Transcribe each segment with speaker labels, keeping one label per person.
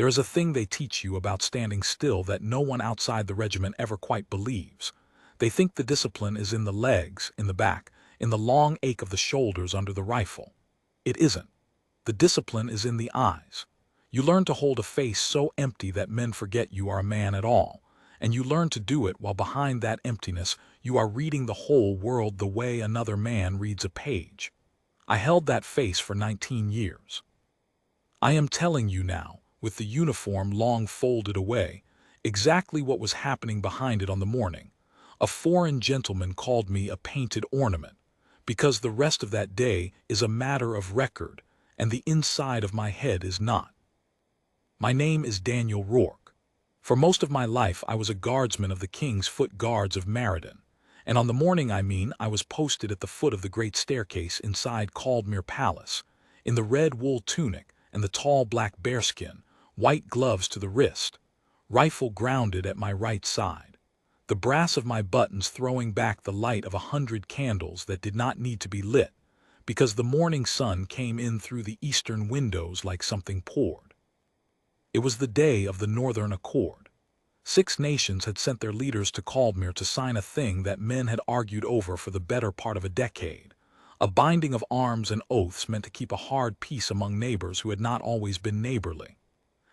Speaker 1: There is a thing they teach you about standing still that no one outside the regiment ever quite believes. They think the discipline is in the legs, in the back, in the long ache of the shoulders under the rifle. It isn't. The discipline is in the eyes. You learn to hold a face so empty that men forget you are a man at all, and you learn to do it while behind that emptiness you are reading the whole world the way another man reads a page. I held that face for 19 years. I am telling you now, with the uniform long folded away, exactly what was happening behind it on the morning. A foreign gentleman called me a painted ornament, because the rest of that day is a matter of record, and the inside of my head is not. My name is Daniel Rourke. For most of my life I was a guardsman of the King's Foot Guards of Meriden, and on the morning I was posted at the foot of the great staircase inside Caldmere Palace, in the red wool tunic and the tall black bearskin, white gloves to the wrist, rifle grounded at my right side, the brass of my buttons throwing back the light of 100 candles that did not need to be lit, because the morning sun came in through the eastern windows like something poured. It was the day of the Northern Accord. 6 nations had sent their leaders to Caldmere to sign a thing that men had argued over for the better part of a decade, a binding of arms and oaths meant to keep a hard peace among neighbors who had not always been neighborly.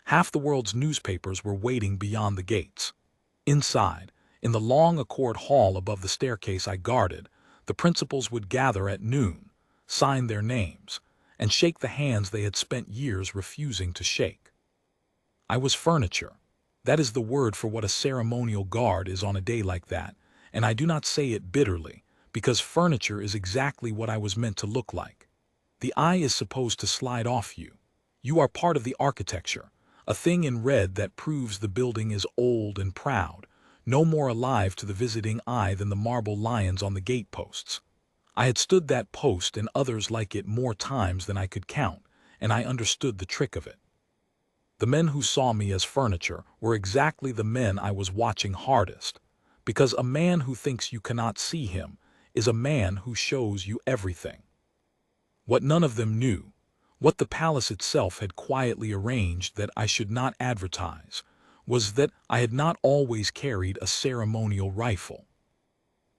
Speaker 1: Half the world's newspapers were waiting beyond the gates. Inside, in the long Accord Hall above the staircase I guarded, the principals would gather at noon, sign their names, and shake the hands they had spent years refusing to shake. I was furniture. That is the word for what a ceremonial guard is on a day like that, and I do not say it bitterly, because furniture is exactly what I was meant to look like. The eye is supposed to slide off you. You are part of the architecture, a thing in red that proves the building is old and proud, no more alive to the visiting eye than the marble lions on the gateposts. I had stood that post and others like it more times than I could count, and I understood the trick of it. The men who saw me as furniture were exactly the men I was watching hardest, because a man who thinks you cannot see him is a man who shows you everything. What none of them knew, what the palace itself had quietly arranged that I should not advertise, was that I had not always carried a ceremonial rifle.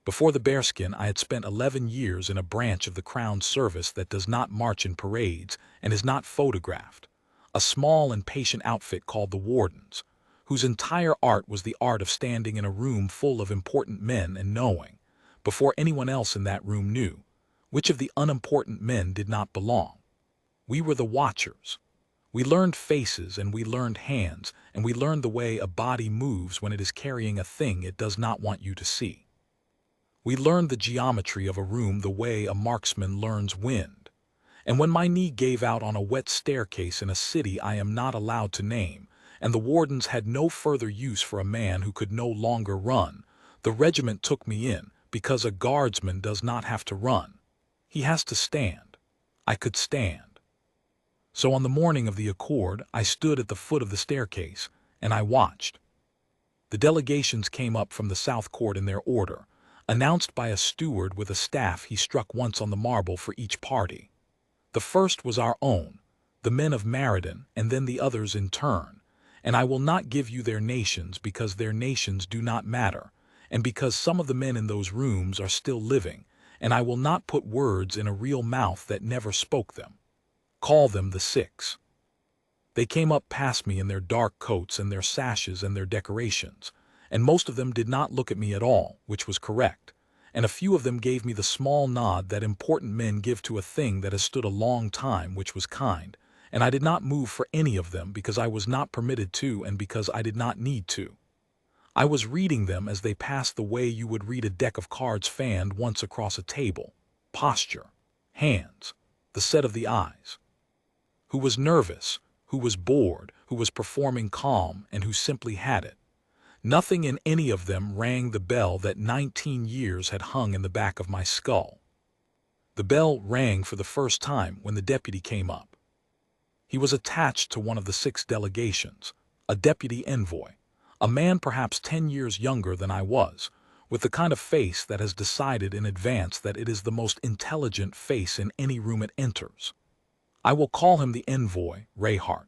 Speaker 1: Before the bearskin I had spent 11 years in a branch of the Crown service that does not march in parades and is not photographed, a small and patient outfit called the Wardens, whose entire art was the art of standing in a room full of important men and knowing, before anyone else in that room knew, which of the unimportant men did not belong. We were the watchers. We learned faces and we learned hands, and we learned the way a body moves when it is carrying a thing it does not want you to see. We learned the geometry of a room the way a marksman learns wind. And when my knee gave out on a wet staircase in a city I am not allowed to name, and the wardens had no further use for a man who could no longer run, the regiment took me in, because a guardsman does not have to run. He has to stand. I could stand. So on the morning of the Accord, I stood at the foot of the staircase, and I watched. The delegations came up from the South Court in their order, announced by a steward with a staff he struck once on the marble for each party. The first was our own, the men of Meriden, and then the others in turn, and I will not give you their nations because their nations do not matter, and because some of the men in those rooms are still living, and I will not put words in a real mouth that never spoke them. Call them the 6. They came up past me in their dark coats and their sashes and their decorations, and most of them did not look at me at all, which was correct, and a few of them gave me the small nod that important men give to a thing that has stood a long time, which was kind, and I did not move for any of them because I was not permitted to and because I did not need to. I was reading them as they passed the way you would read a deck of cards fanned once across a table: posture, hands, the set of the eyes. Who was nervous, who was bored, who was performing calm, and who simply had it. Nothing in any of them rang the bell that 19 years had hung in the back of my skull. The bell rang for the first time when the deputy came up. He was attached to one of the 6 delegations, a deputy envoy, a man perhaps 10 years younger than I was, with the kind of face that has decided in advance that it is the most intelligent face in any room it enters. I will call him the envoy, Reinhardt,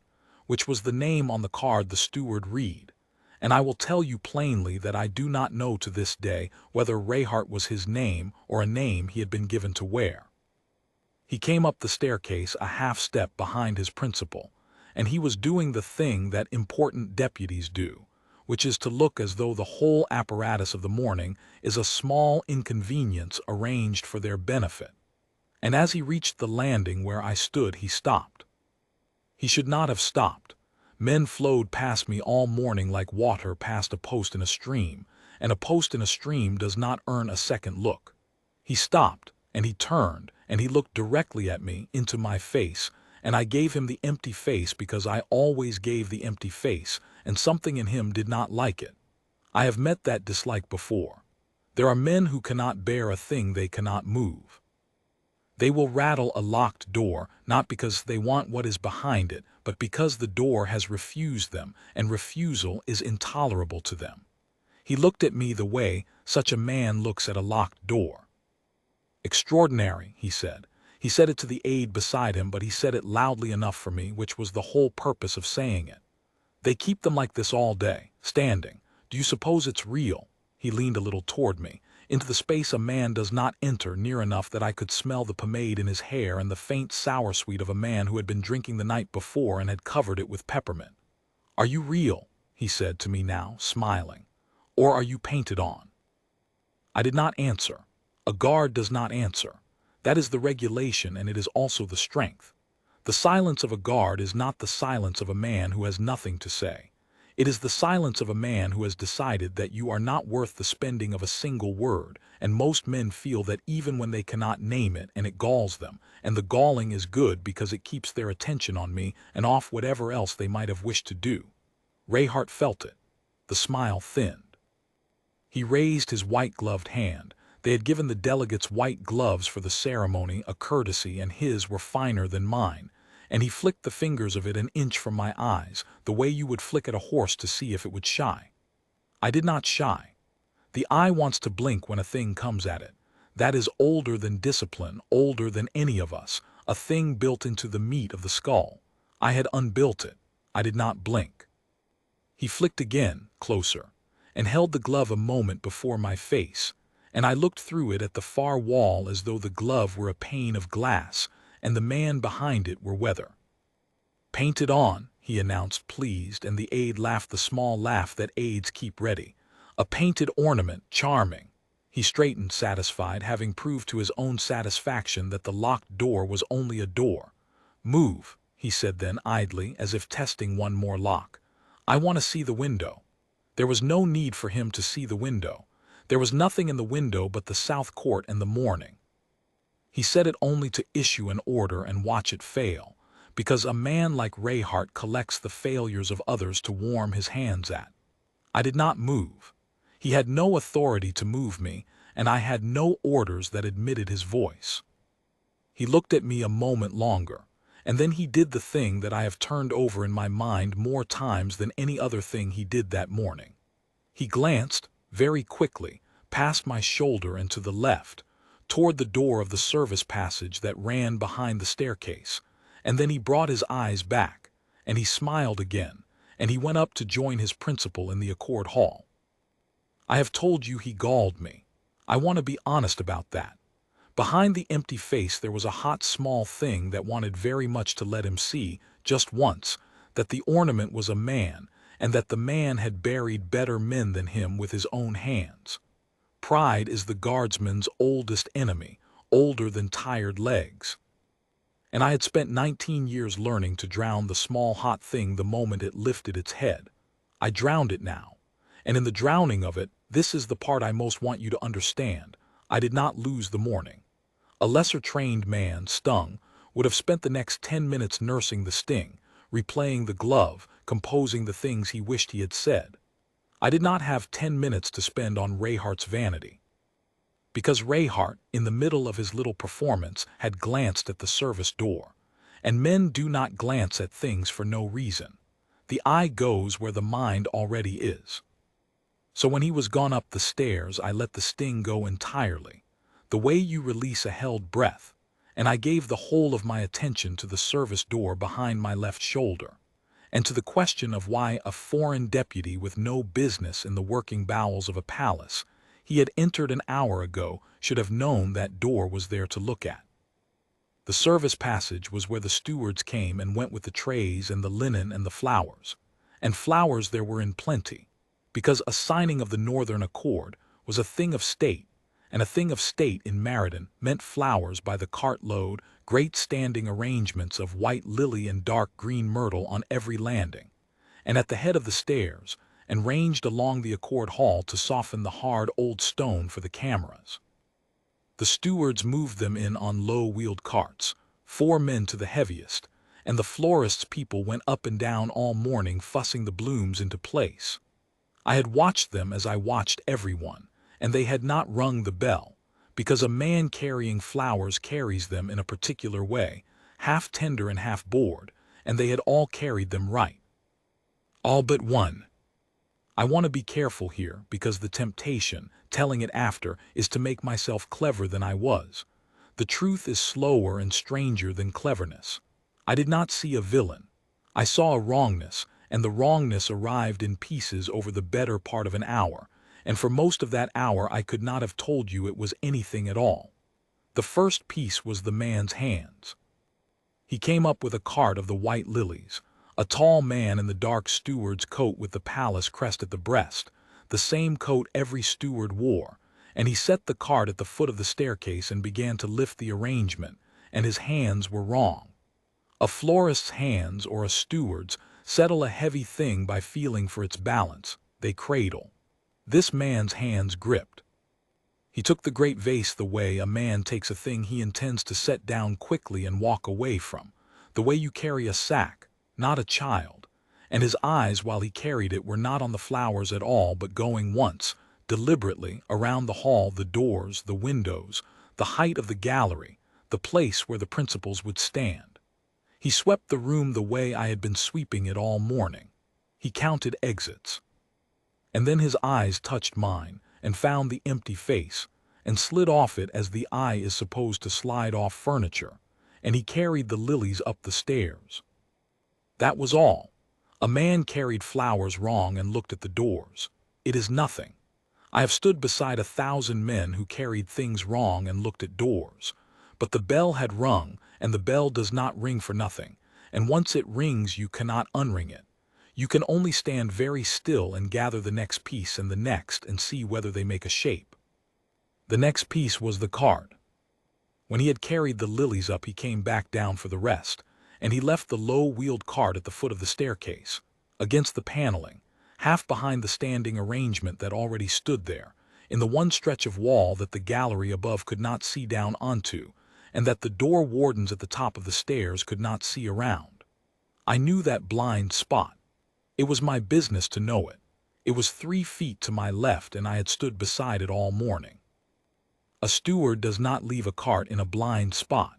Speaker 1: which was the name on the card the steward read. And I will tell you plainly that I do not know to this day whether Reinhardt was his name or a name he had been given to wear. He came up the staircase a half step behind his principal, and he was doing the thing that important deputies do, which is to look as though the whole apparatus of the morning is a small inconvenience arranged for their benefit. And as he reached the landing where I stood, he stopped. He should not have stopped. Men flowed past me all morning like water past a post in a stream, and a post in a stream does not earn a second look. He stopped, and he turned, and he looked directly at me, into my face, and I gave him the empty face because I always gave the empty face, and something in him did not like it. I have met that dislike before. There are men who cannot bear a thing they cannot move. They will rattle a locked door, not because they want what is behind it, but because the door has refused them, and refusal is intolerable to them. He looked at me the way such a man looks at a locked door. "Extraordinary," he said. He said it to the aide beside him, but he said it loudly enough for me, which was the whole purpose of saying it. "They keep them like this all day, standing. Do you suppose it's real?" He leaned a little toward me, into the space a man does not enter, near enough that I could smell the pomade in his hair and the faint sour sweet of a man who had been drinking the night before and had covered it with peppermint. "Are you real?" he said to me now, smiling. "Or are you painted on?" I did not answer. A guard does not answer. That is the regulation, and it is also the strength. The silence of a guard is not the silence of a man who has nothing to say. It is the silence of a man who has decided that you are not worth the spending of a single word, and most men feel that even when they cannot name it, and it galls them, and the galling is good because it keeps their attention on me and off whatever else they might have wished to do. Reinhardt felt it. The smile thinned. He raised his white-gloved hand. They had given the delegates white gloves for the ceremony, a courtesy, and his were finer than mine, and he flicked the fingers of it an inch from my eyes, the way you would flick at a horse to see if it would shy. I did not shy. The eye wants to blink when a thing comes at it. That is older than discipline, older than any of us, a thing built into the meat of the skull. I had unbuilt it. I did not blink. He flicked again, closer, and held the glove a moment before my face, and I looked through it at the far wall as though the glove were a pane of glass, and the man behind it were weather. "Painted on," he announced, pleased, and the aide laughed the small laugh that aides keep ready. "A painted ornament, charming." He straightened, satisfied, having proved to his own satisfaction that the locked door was only a door. "Move," he said then idly, as if testing one more lock. "I want to see the window." There was no need for him to see the window. There was nothing in the window but the south court and the morning. He said it only to issue an order and watch it fail, because a man like Reinhardt collects the failures of others to warm his hands at. I did not move. He had no authority to move me, and I had no orders that admitted his voice. He looked at me a moment longer, and then he did the thing that I have turned over in my mind more times than any other thing he did that morning. He glanced, very quickly, past my shoulder and to the left, toward the door of the service passage that ran behind the staircase, and then he brought his eyes back, and he smiled again, and he went up to join his principal in the Accord Hall. I have told you he galled me. I want to be honest about that. Behind the empty face there was a hot small thing that wanted very much to let him see, just once, that the ornament was a man, and that the man had buried better men than him with his own hands. Pride is the guardsman's oldest enemy, older than tired legs. And I had spent 19 years learning to drown the small hot thing the moment it lifted its head. I drowned it now. And in the drowning of it, this is the part I most want you to understand. I did not lose the morning. A lesser-trained man, stung, would have spent the next 10 minutes nursing the sting, replaying the glove, composing the things he wished he had said. I did not have 10 minutes to spend on Reinhardt's vanity. Because Reinhardt, in the middle of his little performance, had glanced at the service door. And men do not glance at things for no reason. The eye goes where the mind already is. So when he was gone up the stairs, I let the sting go entirely, the way you release a held breath, and I gave the whole of my attention to the service door behind my left shoulder. and to the question of why a foreign deputy with no business in the working bowels of a palace he had entered an hour ago should have known that door was there to look at. The service passage was where the stewards came and went with the trays and the linen and the flowers. And flowers there were in plenty, because a signing of the Northern Accord was a thing of state, and a thing of state in Meriden meant flowers by the cartload, great standing arrangements of white lily and dark green myrtle on every landing, and at the head of the stairs, and ranged along the Accord Hall to soften the hard old stone for the cameras. The stewards moved them in on low-wheeled carts, 4 men to the heaviest, and the florist's people went up and down all morning fussing the blooms into place. I had watched them as I watched everyone, and they had not rung the bell, because a man carrying flowers carries them in a particular way, half tender and half bored, and they had all carried them right. All but one. I want to be careful here, because the temptation, telling it after, is to make myself clever than I was. The truth is slower and stranger than cleverness. I did not see a villain. I saw a wrongness, and the wrongness arrived in pieces over the better part of an hour, and for most of that hour I could not have told you it was anything at all. The first piece was the man's hands. He came up with a cart of the white lilies, a tall man in the dark steward's coat with the palace crest at the breast, the same coat every steward wore, and he set the cart at the foot of the staircase and began to lift the arrangement, and his hands were wrong. A florist's hands or a steward's settle a heavy thing by feeling for its balance. They cradle. This man's hands gripped. He took the great vase the way a man takes a thing he intends to set down quickly and walk away from, the way you carry a sack, not a child, and his eyes while he carried it were not on the flowers at all but going once, deliberately, around the hall, the doors, the windows, the height of the gallery, the place where the principals would stand. He swept the room the way I had been sweeping it all morning. He counted exits. And then his eyes touched mine, and found the empty face, and slid off it as the eye is supposed to slide off furniture, and he carried the lilies up the stairs. That was all. A man carried flowers wrong and looked at the doors. It is nothing. I have stood beside 1,000 men who carried things wrong and looked at doors. But the bell had rung, and the bell does not ring for nothing, and once it rings you cannot unring it. You can only stand very still and gather the next piece and the next and see whether they make a shape. The next piece was the cart. When he had carried the lilies up he came back down for the rest, and he left the low-wheeled cart at the foot of the staircase, against the paneling, half behind the standing arrangement that already stood there, in the one stretch of wall that the gallery above could not see down onto, and that the door wardens at the top of the stairs could not see around. I knew that blind spot. It was my business to know it. It was 3 feet to my left, and I had stood beside it all morning. A steward does not leave a cart in a blind spot.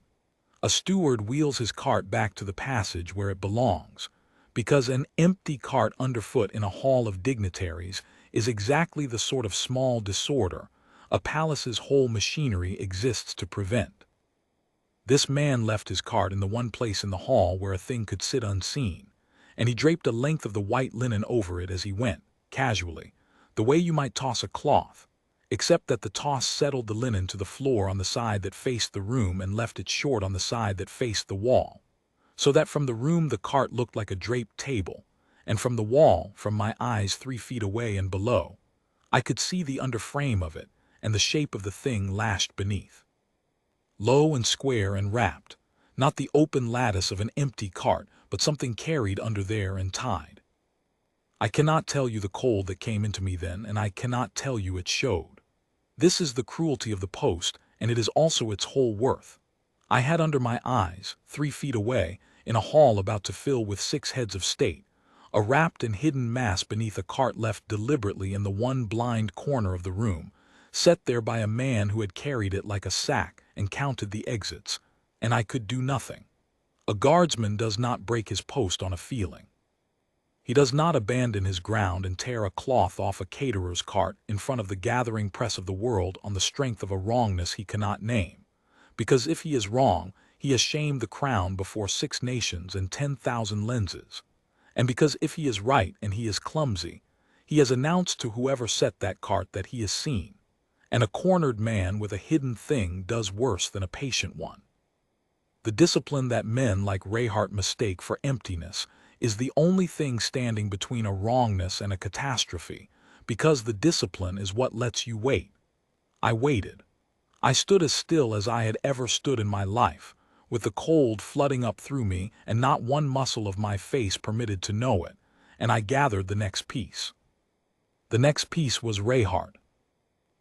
Speaker 1: A steward wheels his cart back to the passage where it belongs, because an empty cart underfoot in a hall of dignitaries is exactly the sort of small disorder a palace's whole machinery exists to prevent. This man left his cart in the one place in the hall where a thing could sit unseen, and he draped a length of the white linen over it as he went, casually, the way you might toss a cloth, except that the toss settled the linen to the floor on the side that faced the room and left it short on the side that faced the wall, so that from the room the cart looked like a draped table, and from the wall, from my eyes 3 feet away and below, I could see the underframe of it and the shape of the thing lashed beneath. Low and square and wrapped, not the open lattice of an empty cart, but something carried under there and tied. I cannot tell you the cold that came into me then, and I cannot tell you it showed. This is the cruelty of the post, and it is also its whole worth. I had under my eyes, 3 feet away, in a hall about to fill with 6 heads of state, a wrapped and hidden mass beneath a cart left deliberately in the one blind corner of the room, set there by a man who had carried it like a sack and counted the exits, and I could do nothing. A guardsman does not break his post on a feeling. He does not abandon his ground and tear a cloth off a caterer's cart in front of the gathering press of the world on the strength of a wrongness he cannot name, because if he is wrong, he has shamed the crown before 6 nations and 10,000 lenses, And because if he is right and he is clumsy, he has announced to whoever set that cart that he is seen, and a cornered man with a hidden thing does worse than a patient one. The discipline that men like Rayhart mistake for emptiness is the only thing standing between a wrongness and a catastrophe, because the discipline is what lets you wait. I waited. I stood as still as I had ever stood in my life, with the cold flooding up through me and not one muscle of my face permitted to know it, and I gathered the next piece. The next piece was Rayhart.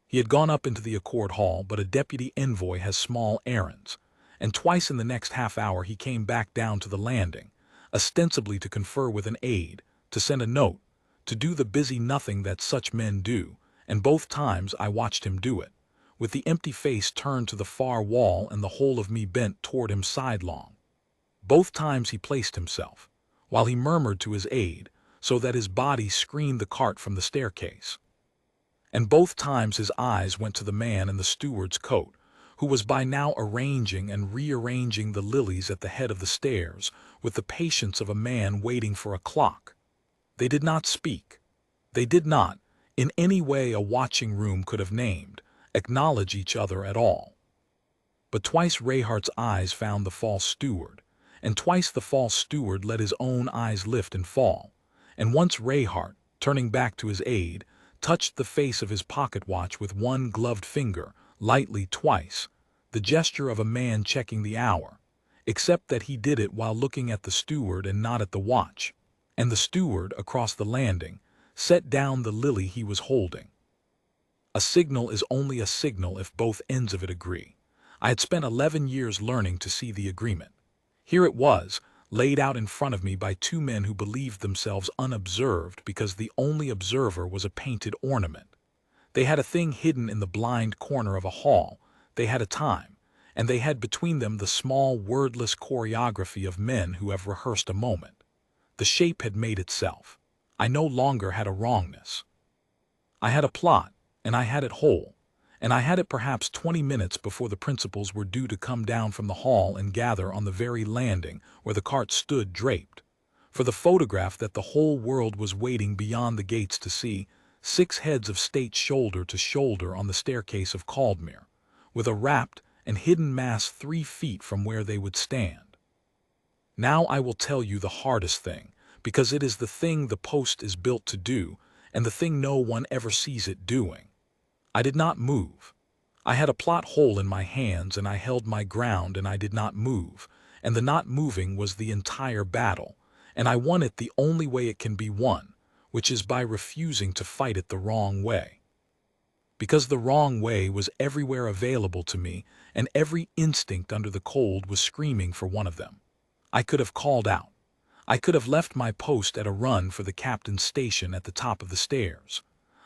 Speaker 1: He had gone up into the Accord Hall, but a deputy envoy has small errands, and twice in the next half hour he came back down to the landing, ostensibly to confer with an aide, to send a note, to do the busy nothing that such men do, and both times I watched him do it, with the empty face turned to the far wall and the whole of me bent toward him sidelong. Both times he placed himself, while he murmured to his aide, so that his body screened the cart from the staircase. And both times his eyes went to the man in the steward's coat, who was by now arranging and rearranging the lilies at the head of the stairs with the patience of a man waiting for a clock. They did not speak. They did not, in any way a watching room could have named, acknowledge each other at all. But twice Rayhart's eyes found the false steward, and twice the false steward let his own eyes lift and fall, and once Rayhart, turning back to his aide, touched the face of his pocket watch with one gloved finger, lightly twice, the gesture of a man checking the hour, except that he did it while looking at the steward and not at the watch, and the steward, across the landing, set down the lily he was holding. A signal is only a signal if both ends of it agree. I had spent 11 years learning to see the agreement. Here it was, laid out in front of me by two men who believed themselves unobserved because the only observer was a painted ornament. They had a thing hidden in the blind corner of a hall, they had a time, and they had between them the small wordless choreography of men who have rehearsed a moment. The shape had made itself. I no longer had a wrongness. I had a plot, and I had it whole, and I had it perhaps 20 minutes before the principals were due to come down from the hall and gather on the very landing where the cart stood draped, for the photograph that the whole world was waiting beyond the gates to see, 6 heads of state shoulder to shoulder on the staircase of Caldmere, with a wrapped and hidden mass 3 feet from where they would stand. Now I will tell you the hardest thing, because it is the thing the post is built to do, and the thing no one ever sees it doing. I did not move. I had a plot hole in my hands, and I held my ground, and I did not move, and the not moving was the entire battle, and I won it the only way it can be won, which is by refusing to fight it the wrong way. Because the wrong way was everywhere available to me, and every instinct under the cold was screaming for one of them. I could have called out. I could have left my post at a run for the captain's station at the top of the stairs.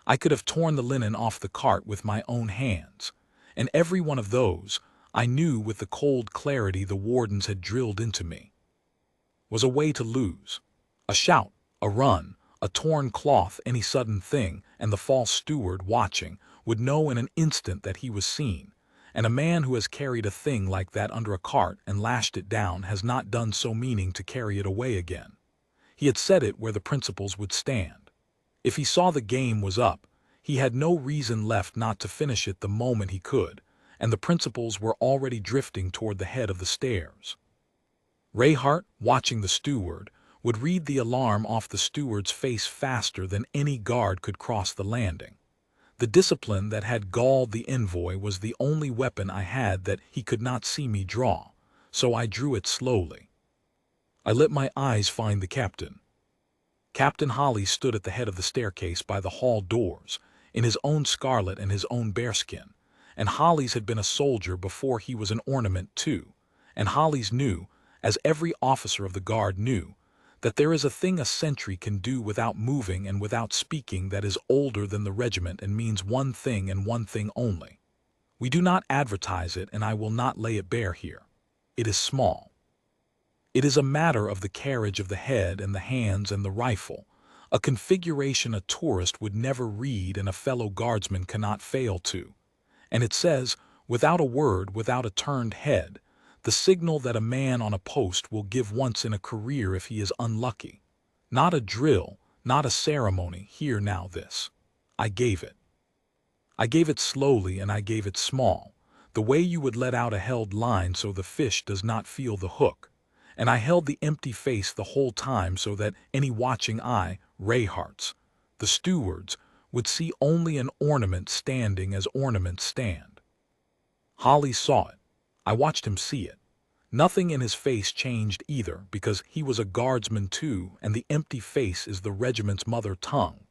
Speaker 1: I could have torn the linen off the cart with my own hands, and every one of those, I knew with the cold clarity the wardens had drilled into me, was a way to lose. A shout, a run, a torn cloth, any sudden thing, and the false steward, watching, would know in an instant that he was seen, and a man who has carried a thing like that under a cart and lashed it down has not done so meaning to carry it away again. He had set it where the principals would stand. If he saw the game was up, he had no reason left not to finish it the moment he could, and the principals were already drifting toward the head of the stairs. Rayhart, watching the steward, would read the alarm off the steward's face faster than any guard could cross the landing. The discipline that had galled the envoy was the only weapon I had that he could not see me draw, so I drew it slowly. I let my eyes find the captain. Captain Holly stood at the head of the staircase by the hall doors, in his own scarlet and his own bearskin, and Holly's had been a soldier before he was an ornament too, and Holly's knew, as every officer of the guard knew, that there is a thing a sentry can do without moving and without speaking that is older than the regiment and means one thing and one thing only. We do not advertise it, and I will not lay it bare here. It is small. It is a matter of the carriage of the head and the hands and the rifle, a configuration a tourist would never read and a fellow guardsman cannot fail to. And it says, without a word, without a turned head, the signal that a man on a post will give once in a career if he is unlucky. Not a drill, not a ceremony, here now this. I gave it. I gave it slowly and I gave it small, the way you would let out a held line so the fish does not feel the hook. And I held the empty face the whole time so that any watching eye, Rayhart's, the steward's, would see only an ornament standing as ornaments stand. Holly saw it. I watched him see it. Nothing in his face changed either, because he was a guardsman too, and the empty face is the regiment's mother tongue.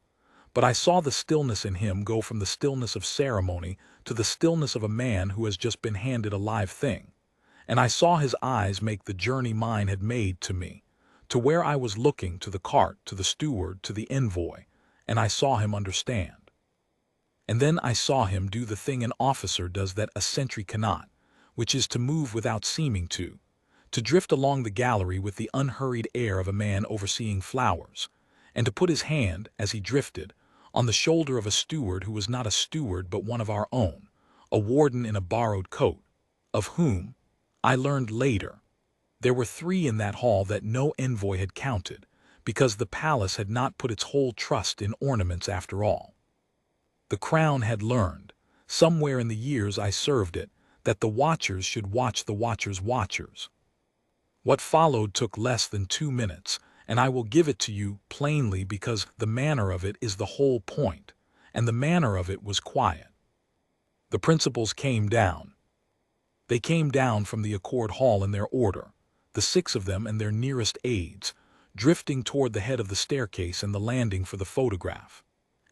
Speaker 1: But I saw the stillness in him go from the stillness of ceremony to the stillness of a man who has just been handed a live thing. And I saw his eyes make the journey mine had made to me, to where I was looking, to the cart, to the steward, to the envoy, and I saw him understand. And then I saw him do the thing an officer does that a sentry cannot, which is to move without seeming to drift along the gallery with the unhurried air of a man overseeing flowers, and to put his hand, as he drifted, on the shoulder of a steward who was not a steward but one of our own, a warden in a borrowed coat, of whom, I learned later, there were 3 in that hall that no envoy had counted, because the palace had not put its whole trust in ornaments after all. The crown had learned, somewhere in the years I served it, that the watchers should watch the watchers' watchers. What followed took less than 2 minutes, and I will give it to you plainly because the manner of it is the whole point, and the manner of it was quiet. The principals came down. They came down from the Accord Hall in their order, the 6 of them and their nearest aides, drifting toward the head of the staircase and the landing for the photograph.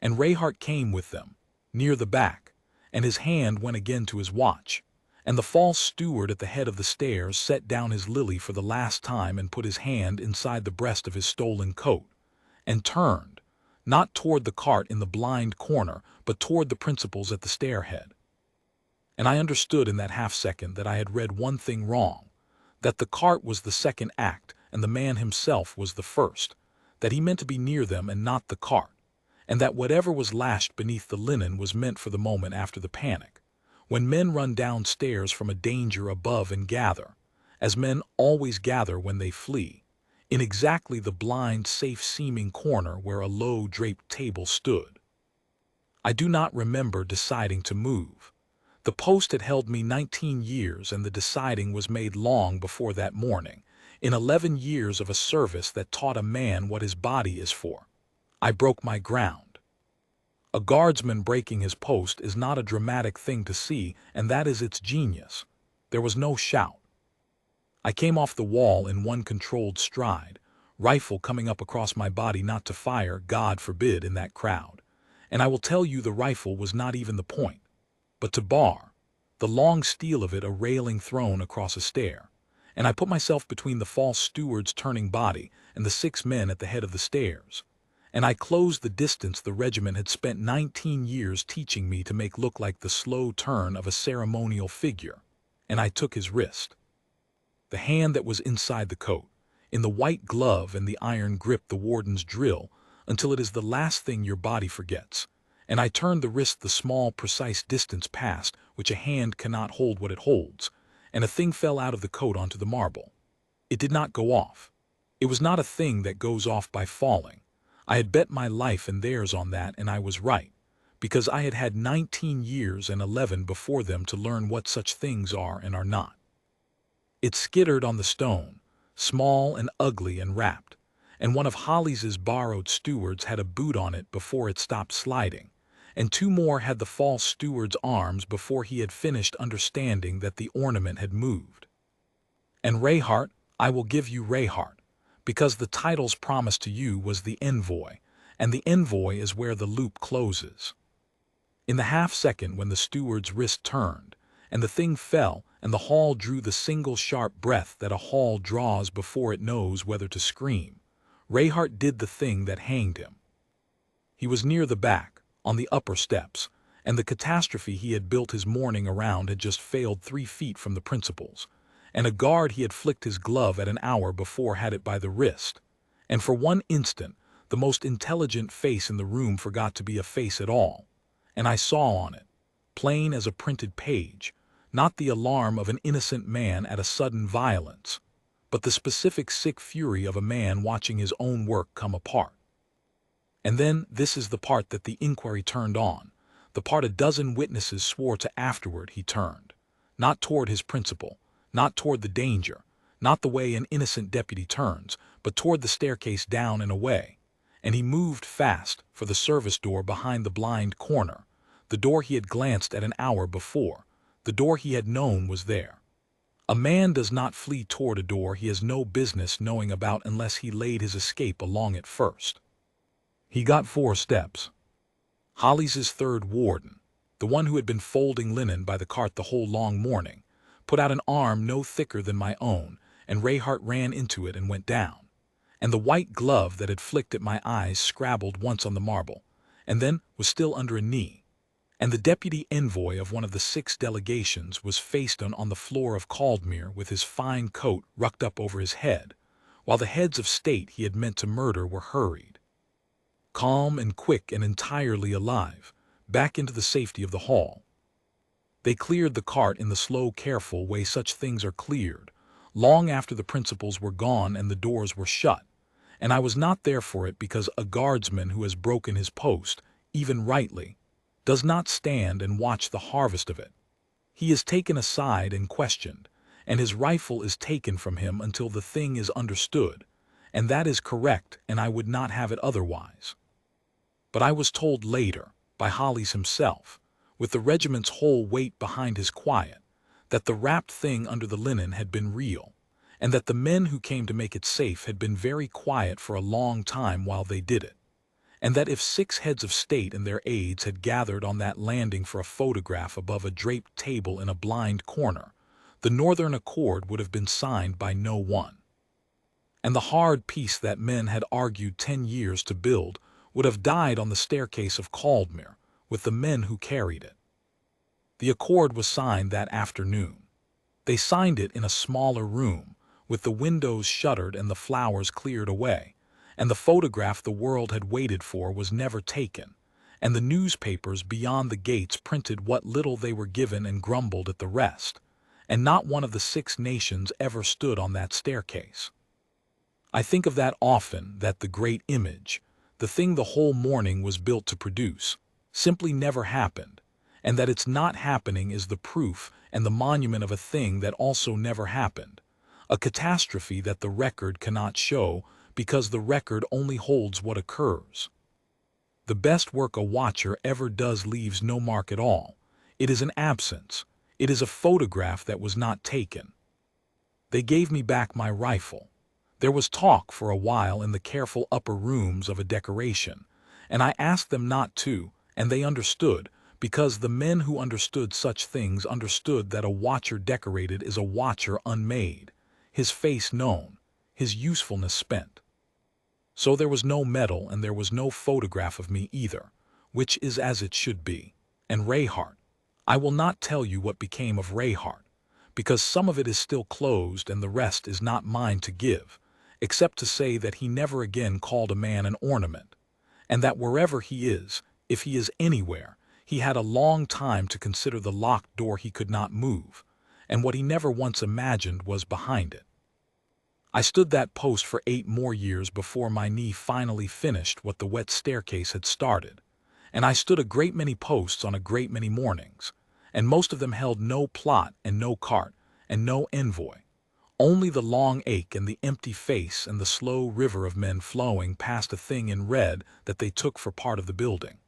Speaker 1: And Rayhart came with them, near the back, and his hand went again to his watch. And the false steward at the head of the stairs set down his lily for the last time and put his hand inside the breast of his stolen coat, and turned, not toward the cart in the blind corner, but toward the principals at the stairhead. And I understood in that half-second that I had read one thing wrong, that the cart was the second act and the man himself was the first, that he meant to be near them and not the cart, and that whatever was lashed beneath the linen was meant for the moment after the panic, when men run downstairs from a danger above and gather, as men always gather when they flee, in exactly the blind, safe-seeming corner where a low draped table stood. I do not remember deciding to move. The post had held me 19 years, and the deciding was made long before that morning, in 11 years of a service that taught a man what his body is for. I broke my ground. A guardsman breaking his post is not a dramatic thing to see, and that is its genius. There was no shout. I came off the wall in one controlled stride, rifle coming up across my body, not to fire, God forbid, in that crowd. And I will tell you the rifle was not even the point, but to bar, the long steel of it a railing thrown across a stair. And I put myself between the false steward's turning body and the 6 men at the head of the stairs. And I closed the distance the regiment had spent 19 years teaching me to make look like the slow turn of a ceremonial figure, and I took his wrist. The hand that was inside the coat, in the white glove and the iron grip the warden's drill, until it is the last thing your body forgets, and I turned the wrist the small, precise distance past which a hand cannot hold what it holds, and a thing fell out of the coat onto the marble. It did not go off. It was not a thing that goes off by falling. I had bet my life and theirs on that, and I was right, because I had had 19 years and 11 before them to learn what such things are and are not. It skittered on the stone, small and ugly and wrapped, and one of Holly's borrowed stewards had a boot on it before it stopped sliding, and 2 more had the false steward's arms before he had finished understanding that the ornament had moved. And Rayhart, I will give you Rayhart, because the title's promised to you was the envoy, and the envoy is where the loop closes. In the half-second when the steward's wrist turned, and the thing fell, and the hall drew the single sharp breath that a hall draws before it knows whether to scream, Rayhart did the thing that hanged him. He was near the back, on the upper steps, and the catastrophe he had built his mourning around had just failed 3 feet from the principals, and a guard he had flicked his glove at an hour before had it by the wrist, and for one instant the most intelligent face in the room forgot to be a face at all, and I saw on it, plain as a printed page, not the alarm of an innocent man at a sudden violence, but the specific sick fury of a man watching his own work come apart. And then this is the part that the inquiry turned on, the part a dozen witnesses swore to afterward he turned. Not toward his principal, not toward the danger, not the way an innocent deputy turns, but toward the staircase down and away. And he moved fast for the service door behind the blind corner, the door he had glanced at an hour before, the door he had known was there. A man does not flee toward a door he has no business knowing about unless he laid his escape along it first. He got 4 steps. Holly's third warden, the one who had been folding linen by the cart the whole long morning, put out an arm no thicker than my own, and Rayhart ran into it and went down. And the white glove that had flicked at my eyes scrabbled once on the marble, and then was still under a knee. And the deputy envoy of one of the 6 delegations was faced on the floor of Caldmere with his fine coat rucked up over his head, while the heads of state he had meant to murder were hurried, calm and quick and entirely alive, back into the safety of the hall. They cleared the cart in the slow, careful way such things are cleared, long after the principals were gone and the doors were shut, and I was not there for it because a guardsman who has broken his post, even rightly, does not stand and watch the harvest of it. He is taken aside and questioned, and his rifle is taken from him until the thing is understood, and that is correct, and I would not have it otherwise. But I was told later, by Holly's himself, with the regiment's whole weight behind his quiet, that the wrapped thing under the linen had been real, and that the men who came to make it safe had been very quiet for a long time while they did it, and that if 6 heads of state and their aides had gathered on that landing for a photograph above a draped table in a blind corner, the Northern Accord would have been signed by no one. And the hard peace that men had argued 10 years to build would have died on the staircase of Caldmere with the men who carried it. The accord was signed that afternoon. They signed it in a smaller room, with the windows shuttered and the flowers cleared away, and the photograph the world had waited for was never taken, and the newspapers beyond the gates printed what little they were given and grumbled at the rest, and not one of the 6 nations ever stood on that staircase. I think of that often, that the great image, the thing the whole morning was built to produce, simply never happened, and that its not happening is the proof and the monument of a thing that also never happened, a catastrophe that the record cannot show because the record only holds what occurs. The best work a watcher ever does leaves no mark at all. It is an absence. It is a photograph that was not taken. They gave me back my rifle. There was talk for a while in the careful upper rooms of a decoration, and I asked them not to, and they understood, because the men who understood such things understood that a watcher decorated is a watcher unmade, his face known, his usefulness spent. So there was no medal and there was no photograph of me either, which is as it should be. And Rayhart, I will not tell you what became of Rayhart, because some of it is still closed and the rest is not mine to give, except to say that he never again called a man an ornament, and that wherever he is, if he is anywhere, he had a long time to consider the locked door he could not move, and what he never once imagined was behind it. I stood that post for 8 more years before my knee finally finished what the wet staircase had started, and I stood a great many posts on a great many mornings, and most of them held no plot and no cart and no envoy, only the long ache and the empty face and the slow river of men flowing past a thing in red that they took for part of the building.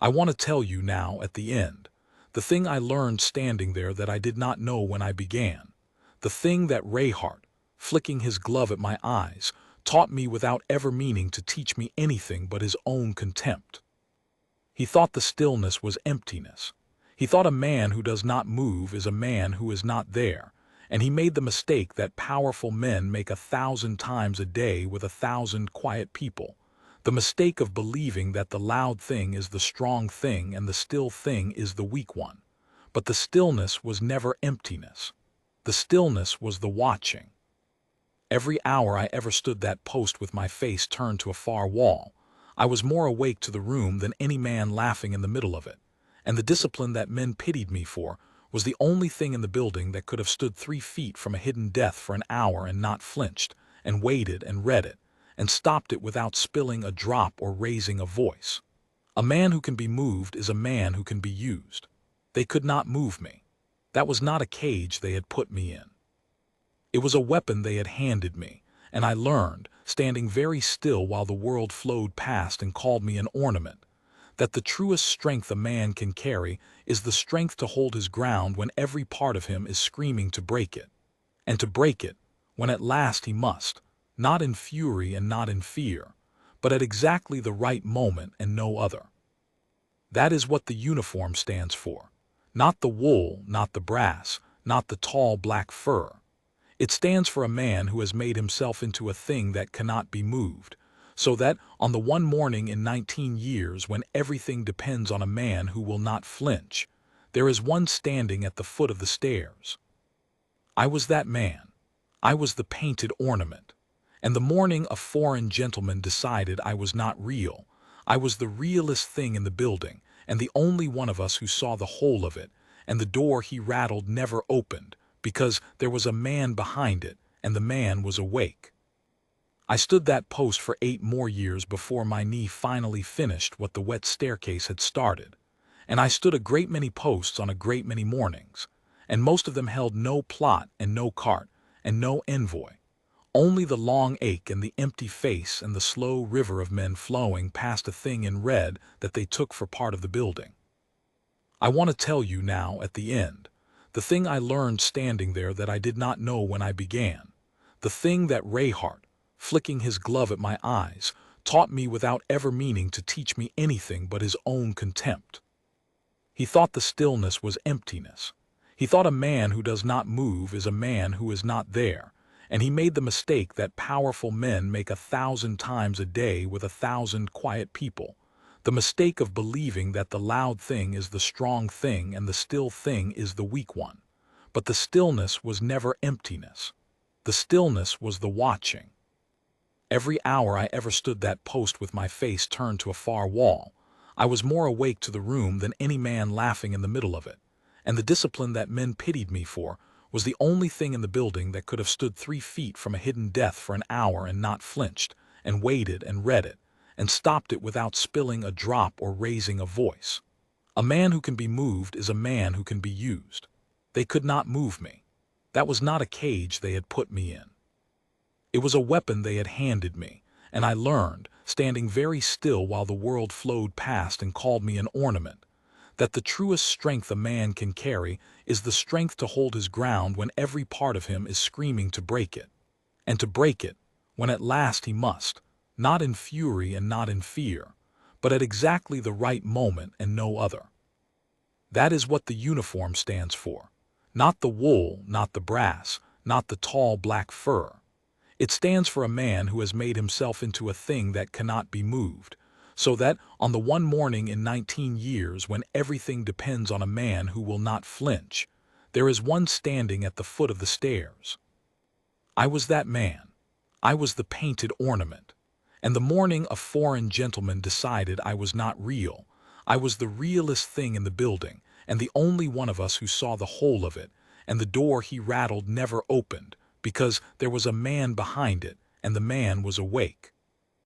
Speaker 1: I want to tell you now at the end, the thing I learned standing there that I did not know when I began, the thing that Rayhart, flicking his glove at my eyes, taught me without ever meaning to teach me anything but his own contempt. He thought the stillness was emptiness. He thought a man who does not move is a man who is not there, and he made the mistake that powerful men make 1,000 times a day with 1,000 quiet people, the mistake of believing that the loud thing is the strong thing and the still thing is the weak one. But the stillness was never emptiness. The stillness was the watching. Every hour I ever stood that post with my face turned to a far wall, I was more awake to the room than any man laughing in the middle of it, and the discipline that men pitied me for was the only thing in the building that could have stood 3 feet from a hidden death for an hour and not flinched, and waited and read it, and stopped it without spilling a drop or raising a voice. A man who can be moved is a man who can be used. They could not move me. That was not a cage they had put me in. It was a weapon they had handed me, and I learned, standing very still while the world flowed past and called me an ornament, that the truest strength a man can carry is the strength to hold his ground when every part of him is screaming to break it, and to break it when at last he must, not in fury and not in fear, but at exactly the right moment and no other. That is what the uniform stands for. Not the wool, not the brass, not the tall black fur. It stands for a man who has made himself into a thing that cannot be moved, so that on the one morning in 19 years when everything depends on a man who will not flinch, there is one standing at the foot of the stairs. I was that man. I was the painted ornament. And the morning a foreign gentleman decided I was not real, I was the realest thing in the building, and the only one of us who saw the whole of it, and the door he rattled never opened, because there was a man behind it, and the man was awake. I stood that post for 8 more years before my knee finally finished what the wet staircase had started, and I stood a great many posts on a great many mornings, and most of them held no plot and no cart and no envoy, only the long ache and the empty face and the slow river of men flowing past a thing in red that they took for part of the building. I want to tell you now at the end, the thing I learned standing there that I did not know when I began, the thing that Reinhardt, flicking his glove at my eyes, taught me without ever meaning to teach me anything but his own contempt. He thought the stillness was emptiness. He thought a man who does not move is a man who is not there, and he made the mistake that powerful men make 1,000 times a day with 1,000 quiet people, the mistake of believing that the loud thing is the strong thing and the still thing is the weak one. But the stillness was never emptiness. The stillness was the watching. Every hour I ever stood that post with my face turned to a far wall, I was more awake to the room than any man laughing in the middle of it, and the discipline that men pitied me for was the only thing in the building that could have stood 3 feet from a hidden death for an hour and not flinched, and waited and read it, and stopped it without spilling a drop or raising a voice. A man who can be moved is a man who can be used. They could not move me. That was not a cage they had put me in. It was a weapon they had handed me, and I learned, standing very still while the world flowed past and called me an ornament, that the truest strength a man can carry is the strength to hold his ground when every part of him is screaming to break it, and to break it when at last he must, not in fury and not in fear, but at exactly the right moment and no other. That is what the uniform stands for. Not the wool, not the brass, not the tall black fur. It stands for a man who has made himself into a thing that cannot be moved, so that on the one morning in 19 years when everything depends on a man who will not flinch, there is one standing at the foot of the stairs. I was that man. I was the painted ornament. And the morning a foreign gentleman decided I was not real, I was the realest thing in the building, and the only one of us who saw the whole of it, and the door he rattled never opened, because there was a man behind it, and the man was awake.